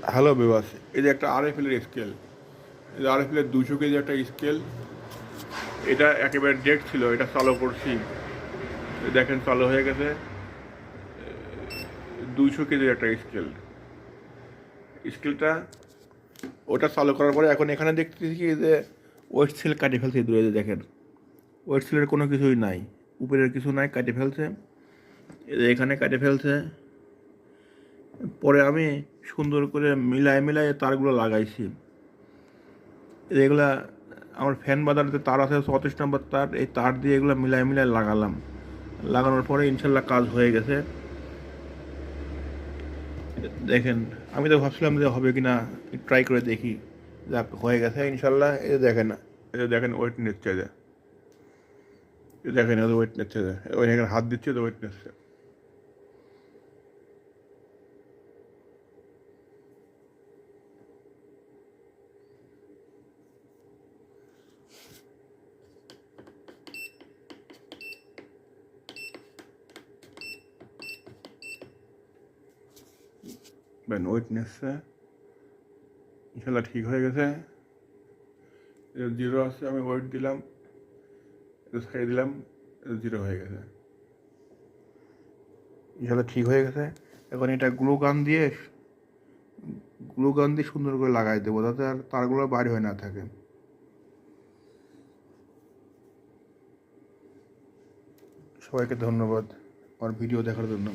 Hello বিবাস, এই যে একটা আরএফএলের স্কেল, এই যে আরএফএলের 200 কেজি একটা স্কেল। এটা একেবারে ডেট ছিল, এটা চালু করছি, দেখেন চালু হয়ে গেছে। 200 কেজির একটা স্কেল, স্কেলটা ওটা চালু করার পরে এখন এখানে দেখতেছি কি যে ওয়েট সেল কাটে ফেলছে। দূরে যে দেখেন ওয়েট সেলের কোনো কিছুই নাই, উপরের কিছু নাই, কাটে ফেলছে। এই যে এখানে কাটে ফেলছে। পরে আমি সুন্দর করে মিলায় তারগুলো লাগাইছি। এগুলা আমার ফ্যান বাজারতে তার আছে 34 নম্বর তার, এই তার দিয়ে এগুলো মিলায় লাগালাম। লাগানোর পরে ইনশাল্লাহ কাজ হয়ে গেছে। দেখেন আমি তো ভাবছিলাম যে হবে কি না, ট্রাই করে দেখি। যাক, হয়ে গেছে ইনশাল্লাহ। এই যে দেখেন, এই যে দেখেন ওয়েট নিচ্ছে, যে দেখেন ওয়েট নিচ্ছে, যে ওই এখানে হাত দিচ্ছে তো ওয়েট নিচ্ছে। ওয়েট নিচ্ছে, ইনশাল্লাহ ঠিক হয়ে গেছে। জিরো আছে, আমি ওয়েট দিলাম, ছেড়ে দিলাম, জিরো হয়ে গেছে। ইনশাল্লাহ ঠিক হয়ে গেছে। এখন এটা গ্লু গান দিয়ে সুন্দর করে লাগাই দেবো, যাতে আর তারগুলো বাইরে হয়ে না থাকে। সবাইকে ধন্যবাদ আমার ভিডিও দেখার জন্য।